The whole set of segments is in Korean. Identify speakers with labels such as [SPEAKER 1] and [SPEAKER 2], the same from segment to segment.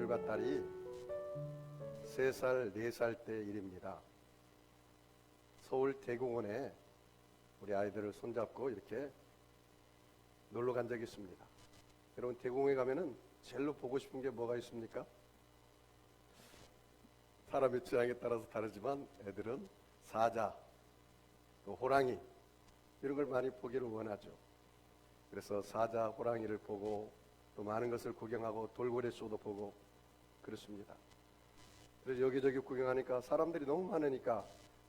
[SPEAKER 1] 아들과 딸이 3살, 4살 때 일입니다. 서울 대공원에 우리 아이들을 손잡고 이렇게 놀러 간 적이 있습니다. 여러분, 대공원에 가면은 제일로 보고 싶은 게 뭐가 있습니까? 사람의 취향에 따라서 다르지만 애들은 사자, 또 호랑이 이런 걸 많이 보기를 원하죠. 그래서 사자, 호랑이를 보고 또 많은 것을 구경하고 돌고래 쇼도 보고 그렇습니다. 그래서 여기저기 구경하니까 사람들이 너무 많으니까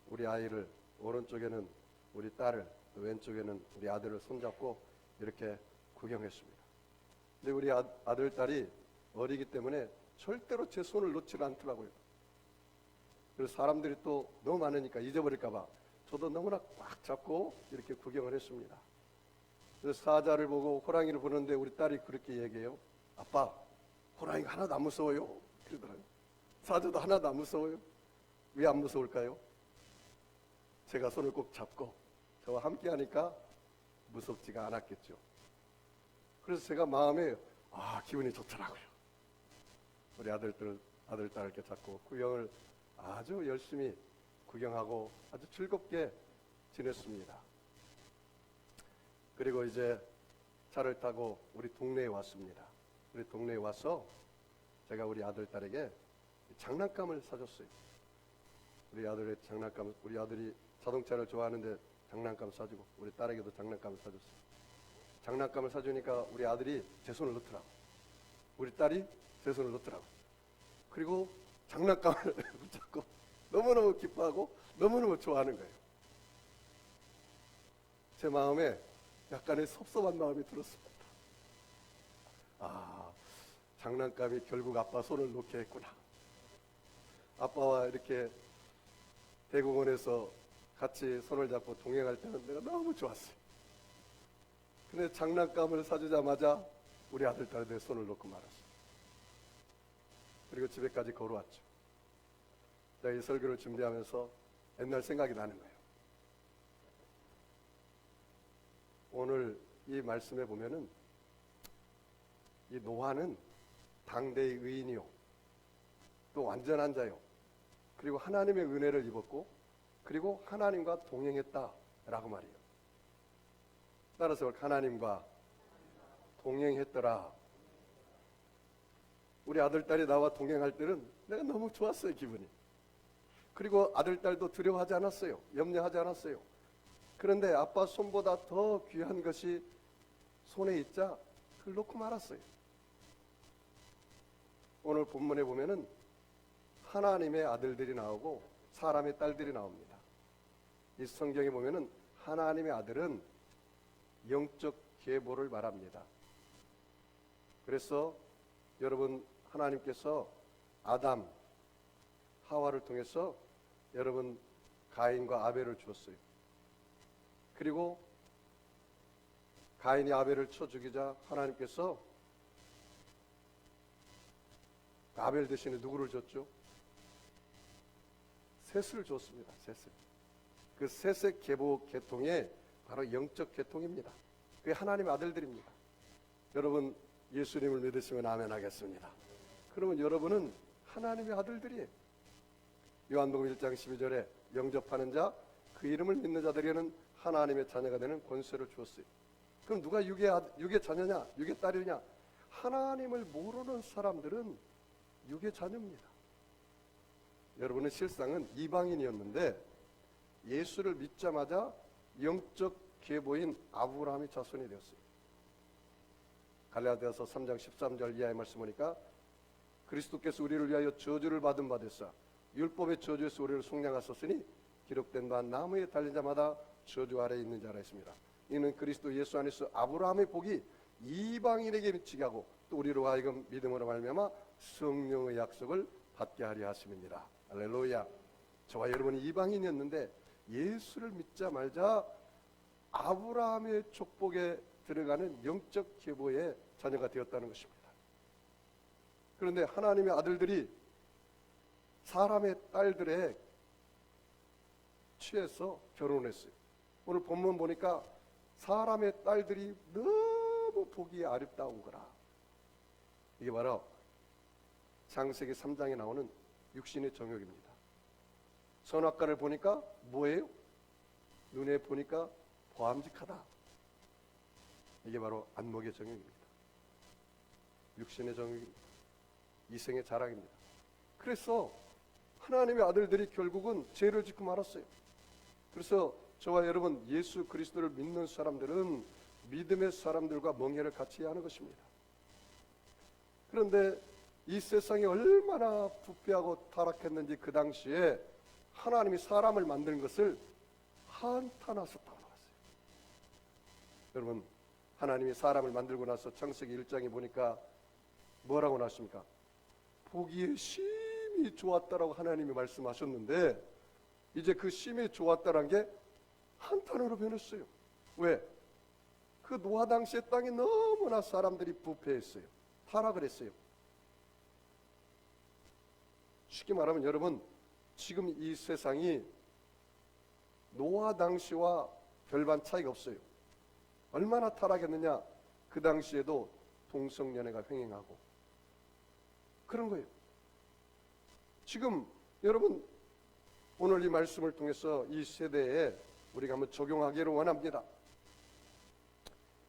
[SPEAKER 1] 우리 아이를 오른쪽에는 우리 딸을 또 왼쪽에는 우리 아들을 손잡고 이렇게 구경했습니다. 근데 우리 아들, 딸이 어리기 때문에 절대로 제 손을 놓지 않더라고요. 그래서 사람들이 또 너무 많으니까 잊어버릴까봐 저도 너무나 꽉 잡고 이렇게 구경을 했습니다. 그래서 사자를 보고 호랑이를 보는데 우리 딸이 그렇게 얘기해요. 아빠, 호랑이가 하나도 안 무서워요. 그러더라고요. 사자도 하나도 안 무서워요. 왜 안 무서울까요? 제가 손을 꼭 잡고 저와 함께 하니까 무섭지가 않았겠죠. 그래서 제가 마음에 기분이 좋더라고요. 우리 아들, 딸 이렇게 잡고 구경을 아주 열심히 구경하고 아주 즐겁게 지냈습니다. 그리고 이제 차를 타고 우리 동네에 왔습니다. 우리 동네에 와서 제가 우리 아들, 딸에게 장난감을 사줬어요. 우리 아들이 자동차를 좋아하는데 장난감 사주고 우리 딸에게도 장난감을 사줬어요. 장난감을 사주니까 우리 아들이 제 손을 놓더라고. 우리 딸이 제 손을 놓더라고. 그리고 장난감을 붙잡고 너무너무 기뻐하고 너무너무 좋아하는 거예요. 제 마음에 약간의 섭섭한 마음이 들었습니다. 장난감이 결국 아빠 손을 놓게 했구나. 아빠와 이렇게 대공원에서 같이 손을 잡고 동행할 때는 내가 너무 좋았어요. 근데 장난감을 사주자마자 우리 아들, 딸이 내 손을 놓고 말았어요. 그리고 집에까지 걸어왔죠. 제가 이 설교를 준비하면서 옛날 생각이 나는 거예요. 오늘 이 말씀에 보면은 이 노아는 당대의 의인이요, 또 완전한 자요, 그리고 하나님의 은혜를 입었고 그리고 하나님과 동행했다라고 말이에요. 따라서 하나님과 동행했더라. 우리 아들, 딸이 나와 동행할 때는 내가 너무 좋았어요, 기분이. 그리고 아들, 딸도 두려워하지 않았어요. 염려하지 않았어요. 그런데 아빠 손보다 더 귀한 것이 손에 있자 그걸 놓고 말았어요. 오늘 본문에 보면은 하나님의 아들들이 나오고 사람의 딸들이 나옵니다. 이 성경에 보면은 하나님의 아들은 영적 계보를 말합니다. 그래서 여러분, 하나님께서 아담, 하와를 통해서 여러분 가인과 아벨을 주었어요. 그리고 가인이 아벨을 쳐 죽이자 하나님께서 아벨 대신에 누구를 줬죠? 셋을 줬습니다. 셋을. 그 셋의 계보 계통이 바로 영적 계통입니다. 그게 하나님의 아들들입니다. 여러분, 예수님을 믿으시면 아멘 하겠습니다. 그러면 여러분은 하나님의 아들들이에요. 요한복음 1장 12절에 영접하는 자, 그 이름을 믿는 자들에게는 하나님의 자녀가 되는 권세를 주었어요. 그럼 누가 육의 자녀냐, 육의 딸이냐? 하나님을 모르는 사람들은 육의 자녀입니다. 여러분은 실상은 이방인이었는데 예수를 믿자마자 영적 계보인 아브라함의 자손이 되었어요. 갈라디아서 3장 13절 이하의 말씀 보니까 그리스도께서 우리를 위하여 저주를 받은 바 되사 율법의 저주에서 우리를 속량하셨으니 기록된 바 나무에 달린 자마다 저주 아래에 있는 자라 했습니다. 이는 그리스도 예수 안에서 아브라함의 복이 이방인에게 미치게 하고 또 우리로 하여금 믿음으로 말미암아 성령의 약속을 받게 하려 하심이니라. 할렐루야. 저와 여러분이 이방인이었는데 예수를 믿자 말자 아브라함의 축복에 들어가는 영적 계보의 자녀가 되었다는 것입니다. 그런데 하나님의 아들들이 사람의 딸들에 취해서 결혼했어요. 오늘 본문 보니까 사람의 딸들이 너무 보기에 아름다운 거라. 이게 바로 창세기 3장에 나오는 육신의 정욕입니다. 선악과를 보니까 뭐예요? 눈에 보니까 보암직하다. 이게 바로 안목의 정욕입니다. 육신의 정욕입니다. 이생의 자랑입니다. 그래서 하나님의 아들들이 결국은 죄를 짓고 말았어요. 그래서 저와 여러분 예수 그리스도를 믿는 사람들은 믿음의 사람들과 멍해를 같이 해야 하는 것입니다. 그런데 이 세상이 얼마나 부패하고 타락했는지 그 당시에 하나님이 사람을 만드는 것을 한탄하셨다고 나왔어요. 여러분, 하나님이 사람을 만들고 나서 창세기 1장에 보니까 뭐라고 나왔습니까? 보기에 심히 좋았다라고 하나님이 말씀하셨는데 이제 그 심히 좋았다라는 게 한탄으로 변했어요. 왜? 그 노아 당시의 땅이 너무나 사람들이 부패했어요. 타락을 했어요. 쉽게 말하면 여러분, 지금 이 세상이 노아 당시와 별반 차이가 없어요. 얼마나 타락했느냐? 그 당시에도 동성연애가 횡행하고 그런 거예요. 지금 여러분 오늘 이 말씀을 통해서 이 세대에 우리가 한번 적용하기를 원합니다.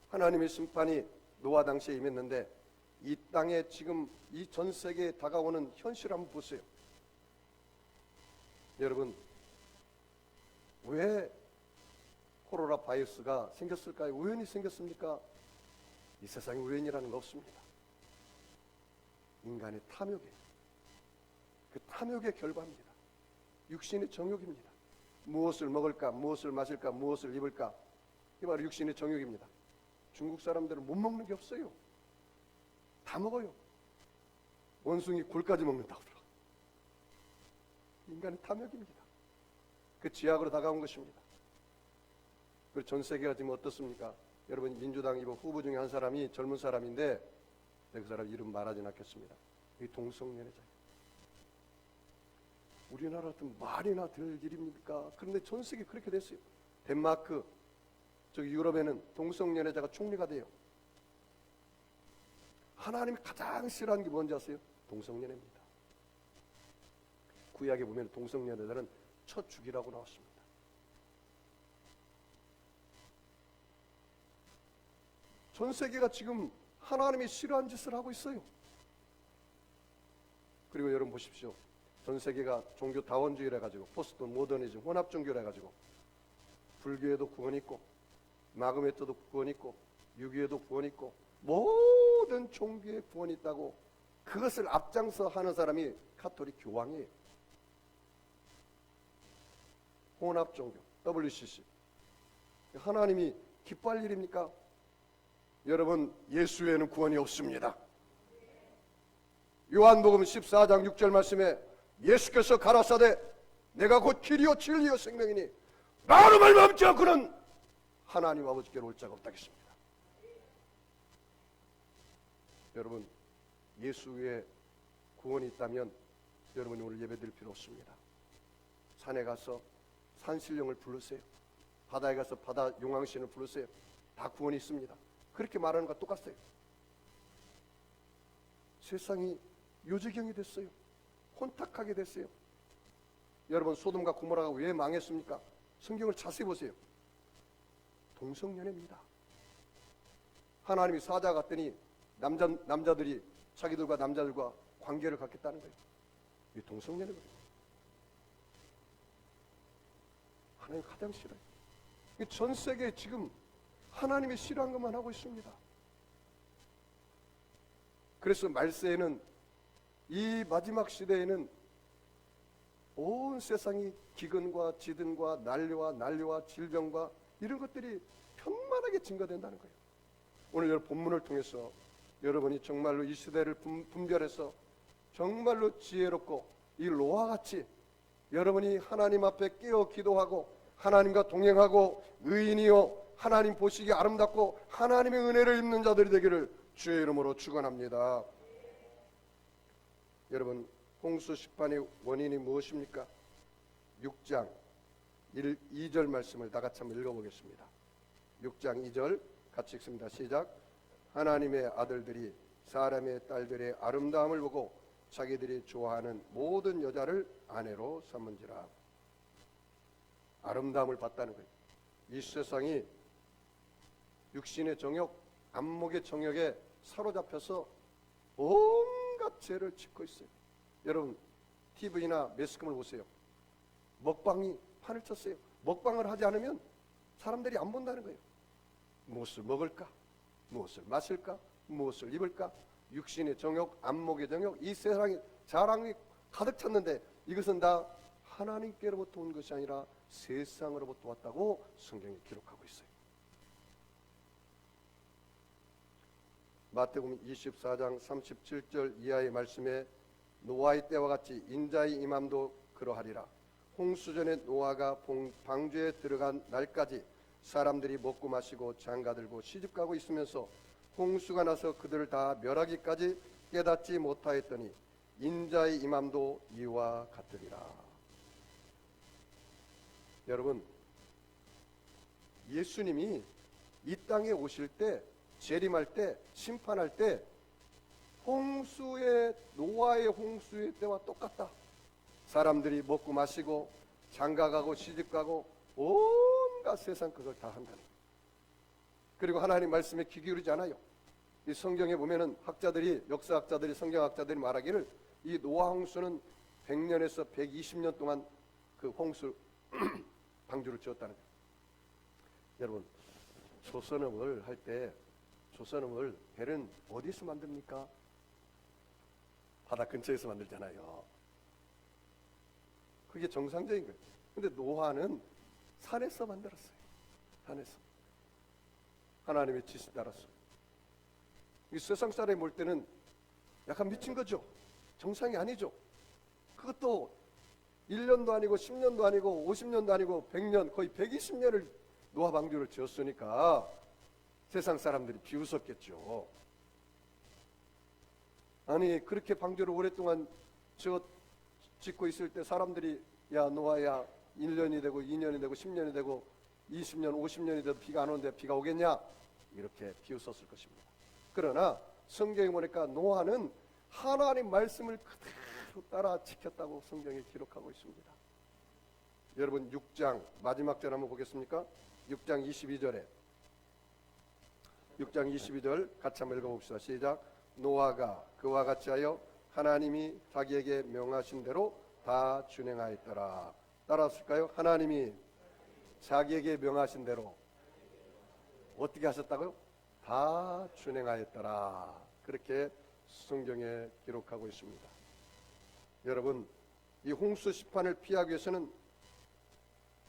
[SPEAKER 1] 하나님의 심판이 노아 당시에 임했는데 이 땅에 지금 이 전 세계에 다가오는 현실을 한번 보세요. 여러분, 왜 코로나 바이러스가 생겼을까요? 우연히 생겼습니까? 이 세상에 우연이라는 거 없습니다. 인간의 탐욕이에요. 그 탐욕의 결과입니다. 육신의 정욕입니다. 무엇을 먹을까, 무엇을 마실까, 무엇을 입을까, 이게 바로 육신의 정욕입니다. 중국 사람들은 못 먹는 게 없어요. 다 먹어요. 원숭이 굴까지 먹는다고 그러더라고요. 인간의 탐욕입니다. 그 지약으로 다가온 것입니다. 그리고 전 세계가 지금 어떻습니까? 여러분, 민주당 후보 중에 한 사람이 젊은 사람인데 그 사람 이름 말하진 않겠습니다. 이 동성연애자예요. 우리나라 같은 말이나 될 일입니까? 그런데 전 세계 그렇게 됐어요. 덴마크, 저기 유럽에는 동성연애자가 총리가 돼요. 하나님이 가장 싫어하는 게 뭔지 아세요? 동성연애입니다. 구약에 보면 동성연애자는 쳐 죽이라고 나왔습니다. 전 세계가 지금 하나님이 싫어하는 짓을 하고 있어요. 그리고 여러분 보십시오. 전 세계가 종교 다원주의라 가지고 포스트 모더니즘 혼합 종교라 가지고 불교에도 구원이 있고 마그메트도 구원이 있고 유교에도 구원이 있고 모든 종교에 구원이 있다고 그것을 앞장서 하는 사람이 가톨릭 교황이에요. 혼합 종교 WCC. 하나님이 기뻐할 일입니까? 여러분, 예수 외에는 구원이 없습니다. 요한복음 14장 6절 말씀에 예수께서 가라사대 내가 곧 길이요 진리요 생명이니 나로 말미암지 않고는 하나님 아버지께로 올 자가 없다 했습니다. 여러분, 예수 외에 구원이 있다면 여러분이 오늘 예배드릴 필요 없습니다. 산에 가서 산신령을 부르세요. 바다에 가서 바다 용왕신을 부르세요. 다 구원이 있습니다. 그렇게 말하는 것과 똑같아요. 세상이 요지경이 됐어요. 혼탁하게 됐어요. 여러분, 소돔과 고모라가 왜 망했습니까? 성경을 자세히 보세요. 동성연애입니다. 하나님이 사자 같더니 남자들이 자기들과 남자들과 관계를 갖겠다는 거예요. 이 동성연애거든요. 하나님 가장 싫어요. 전 세계에 지금 하나님이 싫어한 것만 하고 있습니다. 그래서 말세에는 이 마지막 시대에는 온 세상이 기근과 지든과 난리와 질병과 이런 것들이 편만하게 증가된다는 거예요. 오늘 여러분 본문을 통해서 여러분이 정말로 이 시대를 분별해서 정말로 지혜롭고 이 노아같이 여러분이 하나님 앞에 깨어 기도하고 하나님과 동행하고 의인이요 하나님 보시기에 아름답고 하나님의 은혜를 입는 자들이 되기를 주의 이름으로 축원합니다. 여러분, 홍수 심판의 원인이 무엇입니까? 6장 2절 말씀을 다 같이 한번 읽어보겠습니다. 6장 2절 같이 읽습니다. 시작. 하나님의 아들들이 사람의 딸들의 아름다움을 보고 자기들이 좋아하는 모든 여자를 아내로 삼은지라. 아름다움을 봤다는 거예요. 이 세상이 육신의 정욕, 안목의 정욕에 사로잡혀서 온갖 죄를 짓고 있어요. 여러분 TV나 매스컴을 보세요. 먹방이 판을 쳤어요. 먹방을 하지 않으면 사람들이 안 본다는 거예요. 무엇을 먹을까? 무엇을 마실까? 무엇을 입을까? 육신의 정욕, 안목의 정욕, 이 세상에 자랑이 가득 찼는데 이것은 다 하나님께로부터 온 것이 아니라 세상으로부터 왔다고 성경이 기록하고 있어요. 마태복음 24장 37절 이하의 말씀에 노아의 때와 같이 인자의 임함도 그러하리라. 홍수전에 노아가 방주에 들어간 날까지 사람들이 먹고 마시고 장가들고 시집가고 있으면서 홍수가 나서 그들을 다 멸하기까지 깨닫지 못하였더니 인자의 임함도 이와 같으리라. 여러분, 예수님이 이 땅에 오실 때, 재림할 때, 심판할 때 노아의 홍수의 때와 똑같다. 사람들이 먹고 마시고 장가가고 시집가고 온갖 세상 그걸 다 한다는 거예요. 그리고 하나님 말씀에 귀 기울이지 않아요. 이 성경에 보면은 역사학자들이, 성경학자들이 말하기를 이 노아 홍수는 100년에서 120년 동안 그 홍수 방주를 지었다는 거예요. 여러분, 조선업을 할 때 조선업을 배는 어디서 만듭니까? 바다 근처에서 만들잖아요. 그게 정상적인 거예요. 근데 노아는 산에서 만들었어요. 산에서. 하나님의 지시 따라서. 이 세상 사람이 볼 때는 약간 미친 거죠. 정상이 아니죠. 그것도 1년도 아니고 10년도 아니고 50년도 아니고 100년, 거의 120년을 노아 방주를 지었으니까 세상 사람들이 비웃었겠죠. 아니 그렇게 방주를 오랫동안 짓고 있을 때 사람들이 야 노아야 1년이 되고 2년이 되고 10년이 되고 20년 50년이 돼도 비가 안 오는데 비가 오겠냐? 이렇게 비웃었을 것입니다. 그러나 성경에 보니까 노아는 하나님 말씀을 그대로 따라 지켰다고 성경에 기록하고 있습니다. 여러분 6장 마지막 절 한번 보겠습니까? 6장 22절에 6장 22절 같이 한번 읽어봅시다. 시작. 노아가 그와 같이 하여 하나님이 자기에게 명하신 대로 다 준행하였더라. 따라하실까요? 하나님이 자기에게 명하신 대로 어떻게 하셨다고요? 다 준행하였더라. 그렇게 성경에 기록하고 있습니다. 여러분, 이 홍수 심판을 피하기 위해서는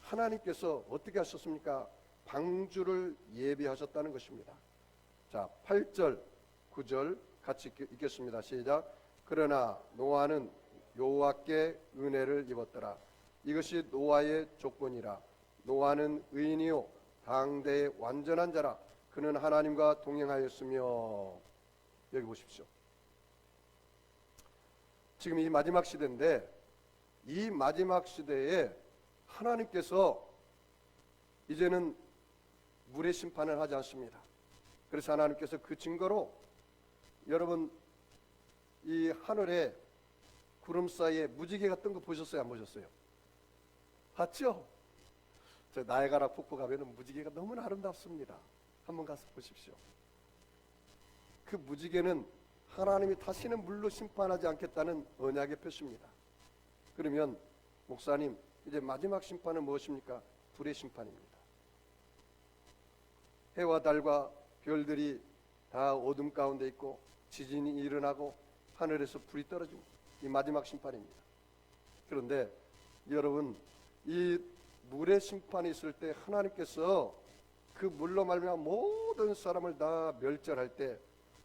[SPEAKER 1] 하나님께서 어떻게 하셨습니까? 방주를 예비하셨다는 것입니다. 자, 8절, 9절 같이 읽겠습니다. 시작. 그러나 노아는 여호와께 은혜를 입었더라. 이것이 노아의 조건이라. 노아는 의인이요 당대의 완전한 자라. 그는 하나님과 동행하였으며. 여기 보십시오. 지금 이 마지막 시대인데 이 마지막 시대에 하나님께서 이제는 물의 심판을 하지 않습니다. 그래서 하나님께서 그 증거로 여러분 이 하늘에 구름 사이에 무지개가 뜬 거 보셨어요? 안 보셨어요? 봤죠? 저 나이아가라 폭포 가면 무지개가 너무나 아름답습니다. 한번 가서 보십시오. 그 무지개는 하나님이 다시는 물로 심판하지 않겠다는 언약의 표시입니다. 그러면 목사님 이제 마지막 심판은 무엇입니까? 불의 심판입니다. 해와 달과 별들이 다 어둠 가운데 있고 지진이 일어나고 하늘에서 불이 떨어지고 이 마지막 심판입니다. 그런데 여러분 이 물의 심판이 있을 때 하나님께서 그 물로 말미암아 모든 사람을 다 멸절할 때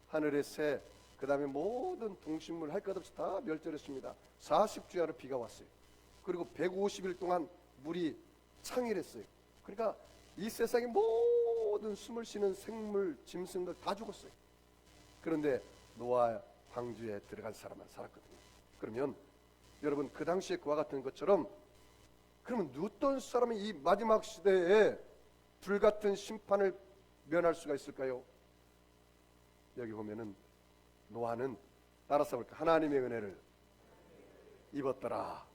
[SPEAKER 1] 하늘의 새 그 다음에 모든 동식물 할 것 없이 다 멸절했습니다. 40주야로 비가 왔어요. 그리고 150일 동안 물이 창일했어요. 그러니까 이 세상의 모든 숨을 쉬는 생물, 짐승들 다 죽었어요. 그런데 노아 방주에 들어간 사람만 살았거든요. 그러면 여러분 그 당시에 그와 같은 것처럼 그러면 어떤 사람이 이 마지막 시대에 불같은 심판을 면할 수가 있을까요? 여기 보면은 노아는 따라서 볼까 하나님의 은혜를 입었더라.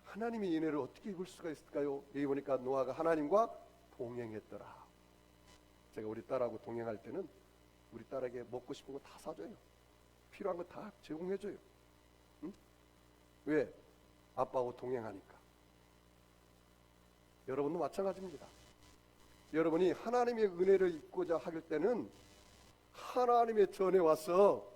[SPEAKER 1] 하나님의 은혜를 어떻게 입을 수가 있을까요? 여기 보니까 노아가 하나님과 동행했더라. 제가 우리 딸하고 동행할 때는 우리 딸에게 먹고 싶은 거 다 사줘요. 필요한 거 다 제공해줘요. 응? 왜? 아빠하고 동행하니까. 여러분도 마찬가지입니다. 여러분이 하나님의 은혜를 입고자 할 때는 하나님의 전에 와서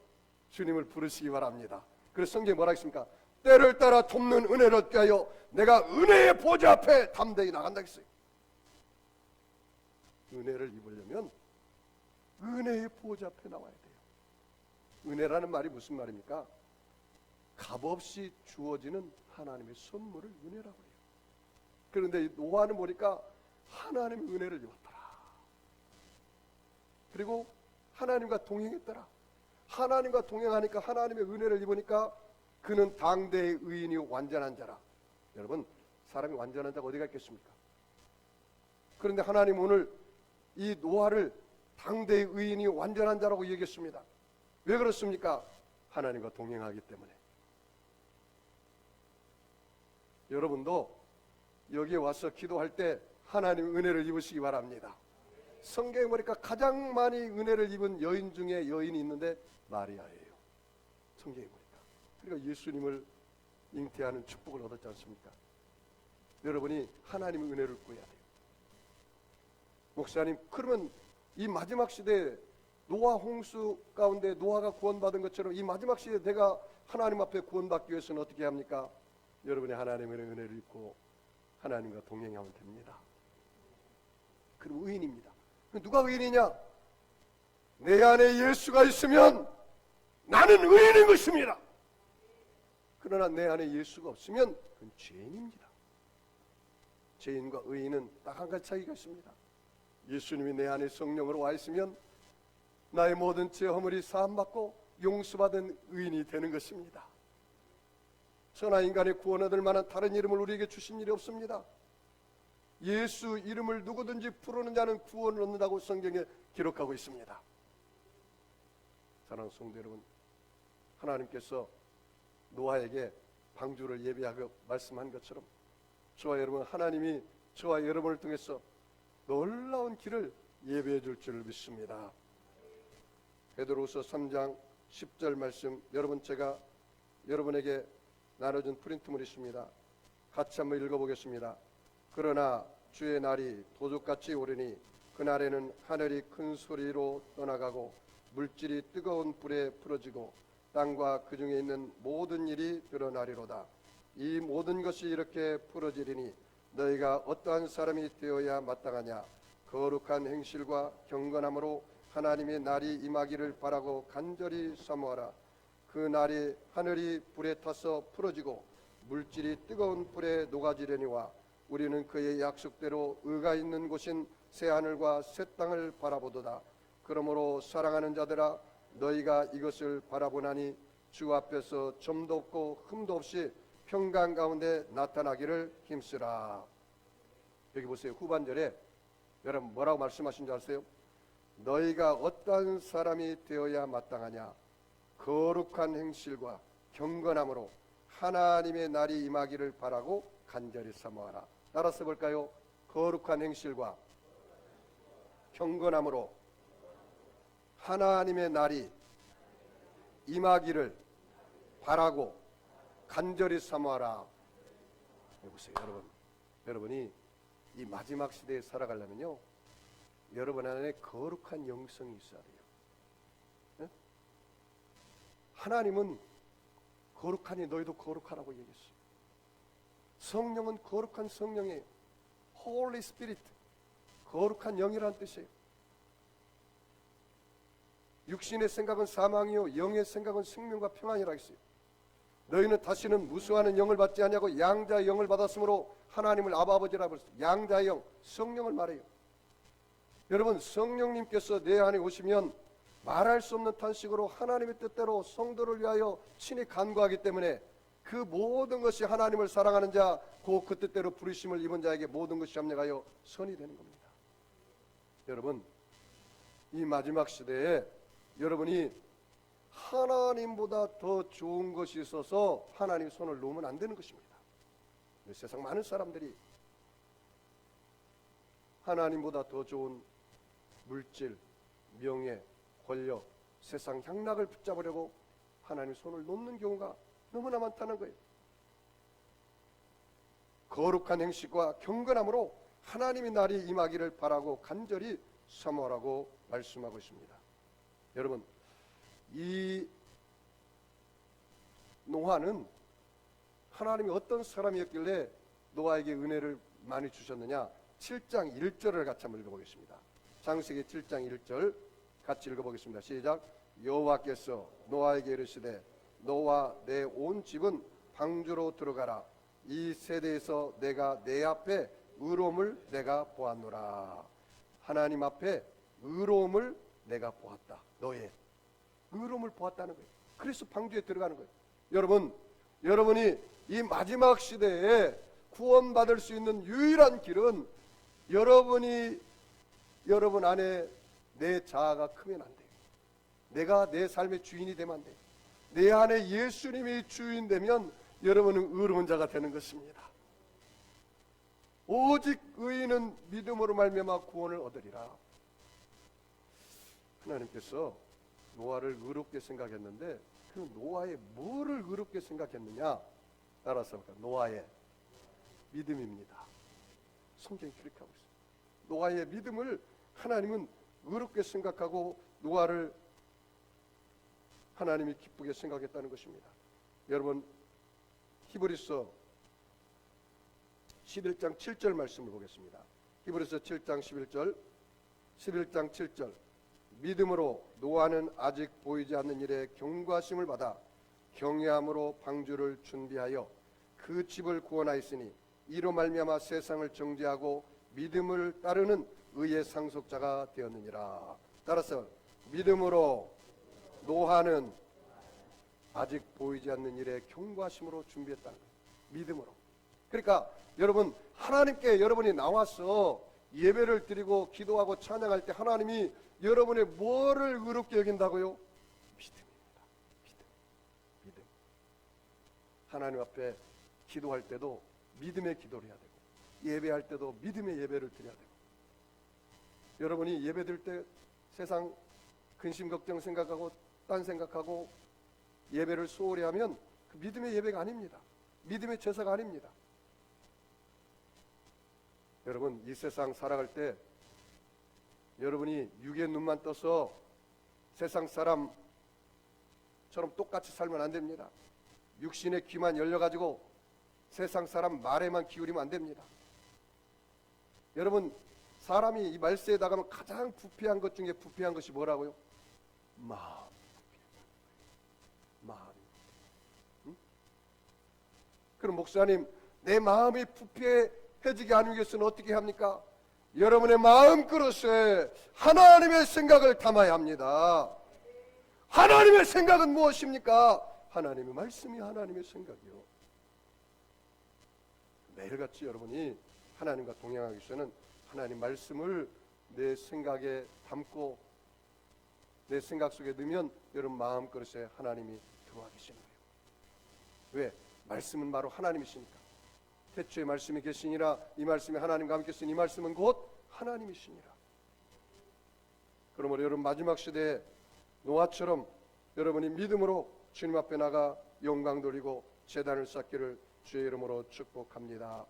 [SPEAKER 1] 주님을 부르시기 바랍니다. 그래서 성경에 뭐라 했습니까? 때를 따라 돕는 은혜를 얻게 하여 내가 은혜의 보좌 앞에 담대히 나간다 했어요. 은혜를 입으려면 은혜의 보좌 앞에 나와야 돼요. 은혜라는 말이 무슨 말입니까? 값없이 주어지는 하나님의 선물을 은혜라고 해요. 그런데 노아는 보니까 하나님의 은혜를 입었더라. 그리고 하나님과 동행했더라. 하나님과 동행하니까 하나님의 은혜를 입으니까 그는 당대의 의인이 완전한 자라. 여러분, 사람이 완전한 자가 어디가 있겠습니까? 그런데 하나님 오늘 이 노아를 당대의 의인이 완전한 자라고 얘기했습니다. 왜 그렇습니까? 하나님과 동행하기 때문에. 여러분도 여기에 와서 기도할 때 하나님의 은혜를 입으시기 바랍니다. 성경에 보니까 가장 많이 은혜를 입은 여인 중에 여인이 있는데 마리아예요. 성경에 보니까. 그러니까 예수님을 잉태하는 축복을 얻었지 않습니까? 여러분이 하나님의 은혜를 구해야 돼요. 목사님, 그러면 이 마지막 시대에 노아 홍수 가운데 노아가 구원받은 것처럼 이 마지막 시대에 내가 하나님 앞에 구원받기 위해서는 어떻게 합니까? 여러분이 하나님의 은혜를 입고 하나님과 동행하면 됩니다. 그럼 의인입니다. 누가 의인이냐? 내 안에 예수가 있으면 나는 의인인 것입니다. 그러나 내 안에 예수가 없으면 그건 죄인입니다. 죄인과 의인은 딱 한 가지 차이가 있습니다. 예수님이 내 안에 성령으로 와 있으면 나의 모든 죄 허물이 사함받고 용서받은 의인이 되는 것입니다. 천하 인간의 구원 얻을 만한 다른 이름을 우리에게 주신 일이 없습니다. 예수 이름을 누구든지 부르는 자는 구원을 얻는다고 성경에 기록하고 있습니다. 사랑하는 성도 여러분, 하나님께서 노아에게 방주를 예비하고 말씀한 것처럼 저와 여러분, 하나님이 저와 여러분을 통해서 놀라운 길을 예배해 줄 줄 믿습니다. 베드로후서 3장 10절 말씀, 여러분 제가 여러분에게 나눠준 프린트물이 있습니다. 같이 한번 읽어보겠습니다. 그러나 주의 날이 도둑같이 오르니 그날에는 하늘이 큰 소리로 떠나가고 물질이 뜨거운 불에 풀어지고 땅과 그 중에 있는 모든 일이 드러나리로다. 이 모든 것이 이렇게 풀어지리니 너희가 어떠한 사람이 되어야 마땅하냐? 거룩한 행실과 경건함으로 하나님의 날이 임하기를 바라고 간절히 사모하라. 그 날이 하늘이 불에 타서 풀어지고 물질이 뜨거운 불에 녹아지려니와 우리는 그의 약속대로 의가 있는 곳인 새 하늘과 새 땅을 바라보도다. 그러므로 사랑하는 자들아, 너희가 이것을 바라보나니 주 앞에서 점도 없고 흠도 없이 평강 가운데 나타나기를 힘쓰라. 여기 보세요. 후반절에 여러분 뭐라고 말씀하신 줄 아세요? 너희가 어떠한 사람이 되어야 마땅하냐? 거룩한 행실과 경건함으로 하나님의 날이 임하기를 바라고 간절히 사모하라. 따라서 볼까요? 거룩한 행실과 경건함으로 하나님의 날이 임하기를 바라고 간절히 사모하라. 보세요, 여러분이 이 마지막 시대에 살아가려면요, 여러분 안에 거룩한 영성이 있어야 돼요. 네? 하나님은 거룩하니 너희도 거룩하라고 얘기했어요. 성령은 거룩한 성령이에요. Holy Spirit, 거룩한 영이라는 뜻이에요. 육신의 생각은 사망이요 영의 생각은 생명과 평안이라 했어요. 너희는 다시는 무수하는 영을 받지 않냐고 양자의 영을 받았으므로 하나님을 아버지라고 했어요. 양자의 영, 성령을 말해요. 여러분, 성령님께서 내 안에 오시면 말할 수 없는 탄식으로 하나님의 뜻대로 성도를 위하여 친히 간구하기 때문에 그 모든 것이 하나님을 사랑하는 자, 그 뜻대로 부르심을 입은 자에게 모든 것이 합력하여 선이 되는 겁니다. 여러분, 이 마지막 시대에 여러분이 하나님보다 더 좋은 것이 있어서 하나님 손을 놓으면 안 되는 것입니다. 세상 많은 사람들이 하나님보다 더 좋은 물질, 명예, 권력, 세상 향락을 붙잡으려고 하나님 손을 놓는 경우가 너무나 많다는 거예요. 거룩한 행실과 경건함으로 하나님의 날이 임하기를 바라고 간절히 사모하라고 말씀하고 있습니다. 여러분, 이 노아는 하나님이 어떤 사람이었길래 노아에게 은혜를 많이 주셨느냐? 7장 1절을 같이 한번 읽어보겠습니다. 창세기 7장 1절 같이 읽어보겠습니다. 시작. 여호와께서 노아에게 이르시되 너와 내 온 집은 방주로 들어가라. 이 세대에서 내가 내 앞에 의로움을 내가 보았노라. 하나님 앞에 의로움을 내가 보았다. 너의 의로움을 보았다는 거예요. 그래서 방주에 들어가는 거예요. 여러분이 이 마지막 시대에 구원받을 수 있는 유일한 길은 여러분 안에 내 자아가 크면 안 돼요. 내가 내 삶의 주인이 되면 안 돼요. 내 안에 예수님이 주인 되면 여러분은 의로운 자가 되는 것입니다. 오직 의인은 믿음으로 말미암아 구원을 얻으리라. 하나님께서 노아를 의롭게 생각했는데 그 노아의 뭐를 의롭게 생각했느냐? 따라서 노아의 믿음입니다. 성경이 그렇게 하고 있습니다. 노아의 믿음을 하나님은 의롭게 생각하고 노아를 하나님이 기쁘게 생각했다는 것입니다. 여러분, 히브리서 11장 7절 말씀을 보겠습니다. 히브리서 7장 11장 7절 믿음으로 노아는 아직 보이지 않는 일에 경고하심을 받아 경외함으로 방주를 준비하여 그 집을 구원하였으니 이로 말미암아 세상을 정죄하고 믿음을 따르는 의의 상속자가 되었느니라. 따라서 믿음으로 노아는 아직 보이지 않는 일에 경고하심으로 준비했다는 거예요. 믿음으로. 그러니까 여러분, 하나님께 여러분이 나와서 예배를 드리고 기도하고 찬양할 때 하나님이 여러분의 뭐를 의롭게 여긴다고요? 믿음입니다. 믿음. 하나님 앞에 기도할 때도 믿음의 기도를 해야 되고 예배할 때도 믿음의 예배를 드려야 되고. 여러분이 예배 드릴 때 세상 근심 걱정 생각하고 딴 생각하고 예배를 소홀히 하면 그 믿음의 예배가 아닙니다. 믿음의 제사가 아닙니다. 여러분, 이 세상 살아갈 때 여러분이 육의 눈만 떠서 세상 사람처럼 똑같이 살면 안 됩니다. 육신의 귀만 열려가지고 세상 사람 말에만 기울이면 안 됩니다. 여러분, 사람이 이 말세에 나가면 가장 부패한 것 중에 부패한 것이 뭐라고요? 마음. 응? 그럼 목사님, 내 마음이 부패해지게 하기 위해서는 어떻게 합니까? 여러분의 마음 그릇에 하나님의 생각을 담아야 합니다. 하나님의 생각은 무엇입니까? 하나님의 말씀이 하나님의 생각이요. 매일같이 여러분이 하나님과 동행하기 위해서는 하나님 말씀을 내 생각에 담고 내 생각 속에 넣으면 여러분 마음 그릇에 하나님이 들어와 계시는 거예요. 왜? 말씀은 바로 하나님이시니까. 태초에 말씀이 계시니라. 이 말씀이 하나님과 함께 있으니 이 말씀은 곧 하나님이시니라. 그러므로 여러분 마지막 시대에 노아처럼 여러분이 믿음으로 주님 앞에 나가 영광 돌리고 제단을 쌓기를 주의 이름으로 축복합니다.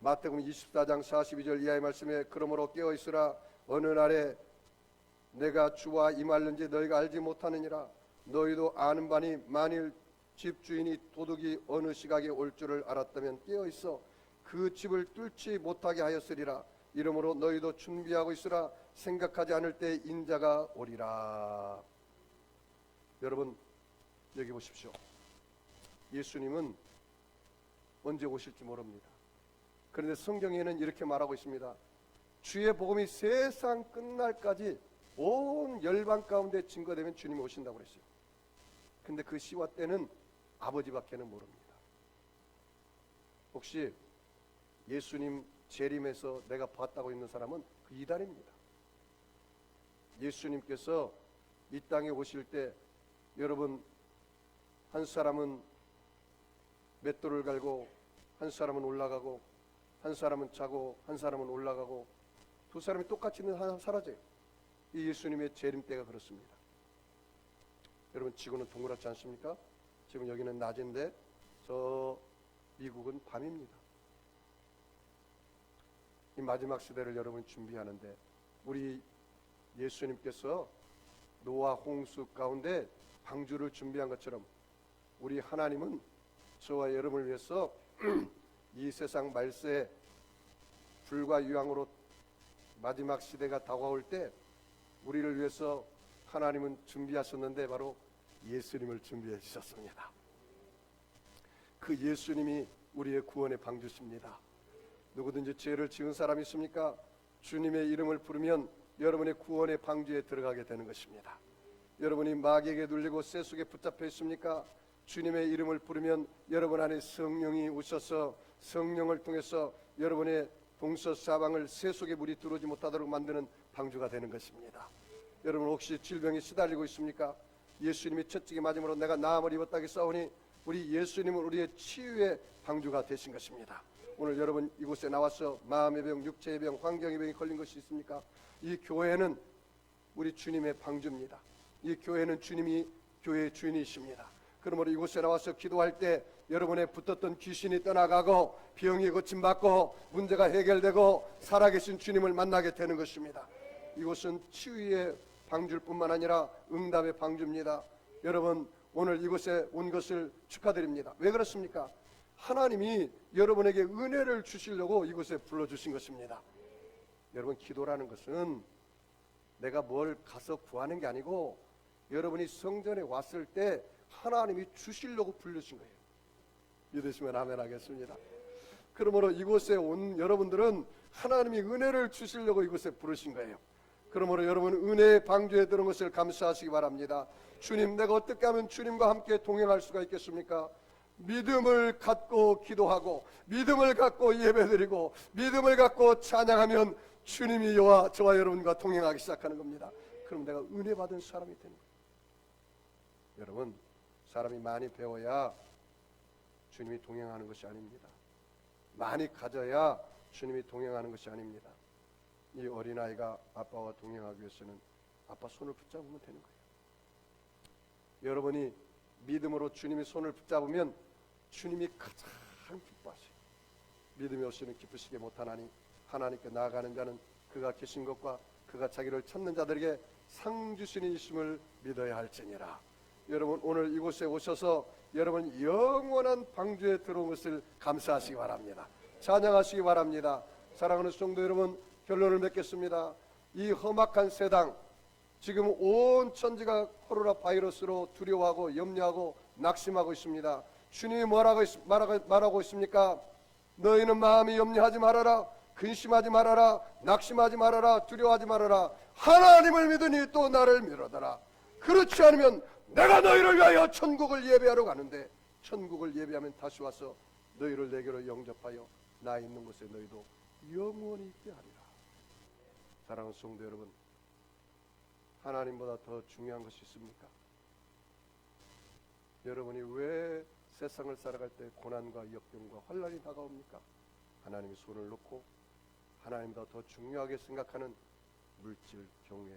[SPEAKER 1] 마태복음 24장 42절 이하의 말씀에 그러므로 깨어있으라. 어느 날에 내가 주와 임할는지 너희가 알지 못하느니라. 너희도 아는 바니 만일 집주인이 도둑이 어느 시각에 올 줄을 알았다면 깨어있어 그 집을 뚫지 못하게 하였으리라. 이러므로 너희도 준비하고 있으라. 생각하지 않을 때 인자가 오리라. 여러분, 여기 보십시오. 예수님은 언제 오실지 모릅니다. 그런데 성경에는 이렇게 말하고 있습니다. 주의 복음이 세상 끝날까지 온 열방 가운데 증거되면 주님이 오신다고 그랬어요. 근데 그 시와 때는 아버지밖에는 모릅니다. 혹시 예수님 재림에서 내가 봤다고 있는 사람은 그 이단입니다. 예수님께서 이 땅에 오실 때 여러분 한 사람은 맷돌을 갈고 한 사람은 올라가고 한 사람은 자고 한 사람은 올라가고 두 사람이 똑같이 있는 하나 사라져요. 이 예수님의 재림 때가 그렇습니다. 여러분 지구는 동그랗지 않습니까? 지금 여기는 낮인데 저 미국은 밤입니다. 이 마지막 시대를 여러분 준비하는데 우리 예수님께서 노아 홍수 가운데 방주를 준비한 것처럼 우리 하나님은 저와 여러분을 위해서 이 세상 말세에 불과 유황으로 마지막 시대가 다가올 때 우리를 위해서 하나님은 준비하셨는데 바로 예수님을 준비해 주셨습니다. 그 예수님이 우리의 구원의 방주십니다. 누구든지 죄를 지은 사람이 있습니까? 주님의 이름을 부르면 여러분의 구원의 방주에 들어가게 되는 것입니다. 여러분이 마귀에게 눌리고 쇠 속에 붙잡혀 있습니까? 주님의 이름을 부르면 여러분 안에 성령이 오셔서 성령을 통해서 여러분의 동서사방을 쇠 속에 물이 들어오지 못하도록 만드는 방주가 되는 것입니다. 여러분 혹시 질병에 시달리고 있습니까? 예수님이 채찍에 맞음으로 내가 나음을 입었다고 싸우니 우리 예수님은 우리의 치유의 방주가 되신 것입니다. 오늘 여러분 이곳에 나와서 마음의 병, 육체의 병, 환경의 병이 걸린 것이 있습니까? 이 교회는 우리 주님의 방주입니다. 이 교회는 주님이 교회의 주인이십니다. 그러므로 이곳에 나와서 기도할 때 여러분의 붙었던 귀신이 떠나가고 병이 고침받고 문제가 해결되고 살아계신 주님을 만나게 되는 것입니다. 이곳은 치유의 방주일 뿐만 아니라 응답의 방주입니다. 여러분 오늘 이곳에 온 것을 축하드립니다. 왜 그렇습니까? 하나님이 여러분에게 은혜를 주시려고 이곳에 불러주신 것입니다. 여러분 기도라는 것은 내가 뭘 가서 구하는 게 아니고 여러분이 성전에 왔을 때 하나님이 주시려고 부르신 거예요. 믿으시면 아멘 하겠습니다. 그러므로 이곳에 온 여러분들은 하나님이 은혜를 주시려고 이곳에 부르신 거예요. 그러므로 여러분 은혜의 방주에 들어온 것을 감사하시기 바랍니다. 주님, 내가 어떻게 하면 주님과 함께 동행할 수가 있겠습니까? 믿음을 갖고 기도하고 믿음을 갖고 예배드리고 믿음을 갖고 찬양하면 주님이 저와 여러분과 동행하기 시작하는 겁니다. 그럼 내가 은혜 받은 사람이 되는 거예요. 여러분 사람이 많이 배워야 주님이 동행하는 것이 아닙니다. 많이 가져야 주님이 동행하는 것이 아닙니다. 이 어린아이가 아빠와 동행하기 위해서는 아빠 손을 붙잡으면 되는 거예요. 여러분이 믿음으로 주님의 손을 붙잡으면 주님이 가장 기뻐하세요. 믿음이 없이는 기쁘시게 못하나니 하나님께 나아가는 자는 그가 계신 것과 그가 자기를 찾는 자들에게 상 주시는 이심을 믿어야 할지니라. 여러분 오늘 이곳에 오셔서 여러분 영원한 방주에 들어온 것을 감사하시기 바랍니다. 찬양하시기 바랍니다. 사랑하는 성도 여러분, 결론을 맺겠습니다. 이 험악한 세상, 지금 온 천지가 코로나 바이러스로 두려워하고 염려하고 낙심하고 있습니다. 주님이 말하고 있습니까? 너희는 마음이 염려하지 말아라, 근심하지 말아라, 낙심하지 말아라, 두려워하지 말아라. 하나님을 믿으니 또 나를 믿어라. 그렇지 않으면 내가 너희를 위하여 천국을 예배하러 가는데 천국을 예배하면 다시 와서 너희를 내게로 영접하여 나 있는 곳에 너희도 영원히 있게 하리라. 사랑하는 성도 여러분, 하나님보다 더 중요한 것이 있습니까? 여러분이 왜 세상을 살아갈 때 고난과 역경과 환난이 다가옵니까? 하나님이 손을 놓고 하나님보다 더 중요하게 생각하는 물질 경외,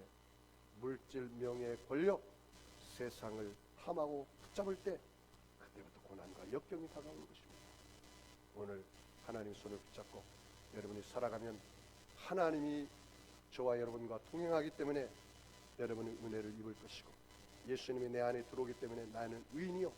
[SPEAKER 1] 물질 명예 권력, 세상을 탐하고 붙잡을 때 그때부터 고난과 역경이 다가오는 것입니다. 오늘 하나님 손을 붙잡고 여러분이 살아가면 하나님이 저와 여러분과 동행하기 때문에 여러분은 은혜를 입을 것이고 예수님이 내 안에 들어오기 때문에 나는 의인이요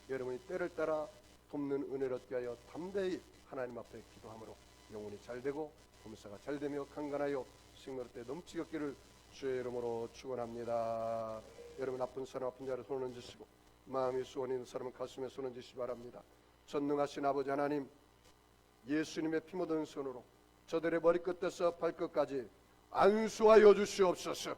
[SPEAKER 1] 여러분이 때를 따라 돕는 은혜를 얻게 하여 담대히 하나님 앞에 기도함으로 영혼이 잘되고 범사가 잘되며 강건하여 생명의 때 넘치게 얻기를 주의 이름으로 축원합니다. 여러분 아픈 사람 아픈 자를 손을 얹으시고 마음이 수원이 있는 사람은 가슴에 손을 얹으시기 바랍니다. 전능하신 아버지 하나님, 예수님의 피 묻은 손으로 저들의 머리끝에서 발끝까지 안수하여 주시옵소서.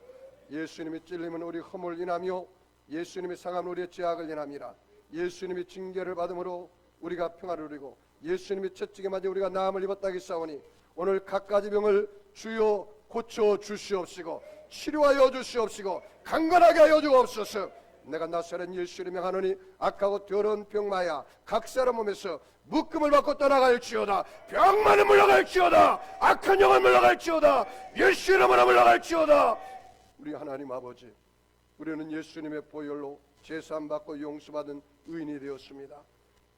[SPEAKER 1] 예수님이 찔림은 우리 허물 인하며 예수님이 상함은 우리의 죄악을 인함이라. 예수님이 징계를 받음으로 우리가 평화를 누리고 예수님이 채찍에 맞아 우리가 나음을 입었다기 싸우니 오늘 갖가지 병을 주여 고쳐 주시옵시고 치료하여 주시옵시고 강건하게 하여 주옵소서. 내가 나사렛 예수님의 하노니 악하고 더러운 병마야 각 사람 몸에서 묶음을 받고 떠나갈지어다. 병만은 물러갈지어다. 악한 영은 물러갈지어다. 예수 이름으로 물러갈지어다. 우리 하나님 아버지, 우리는 예수님의 보혈로 제사함받고 용서받은 의인이 되었습니다.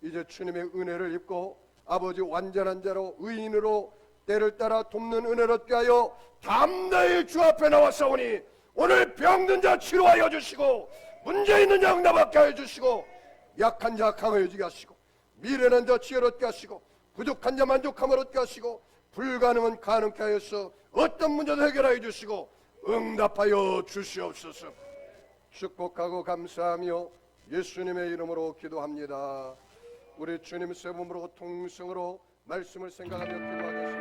[SPEAKER 1] 이제 주님의 은혜를 입고 아버지 완전한 자로 의인으로 때를 따라 돕는 은혜를 얻게 하여 담대히 주 앞에 나와서오니 오늘 병든 자 치료하여 주시고 문제 있는 자 응답하게 하여 주시고 약한 자 강해지게 하시고 미련한 자 지혜를 얻게 하시고 부족한 자 만족함을 얻게 하시고 불가능은 가능케 하여서 어떤 문제도 해결하여 주시고 응답하여 주시옵소서. 축복하고 감사하며 예수님의 이름으로 기도합니다. 우리 주님 세 몸으로 통성으로 말씀을 생각하며 기도하겠습니다.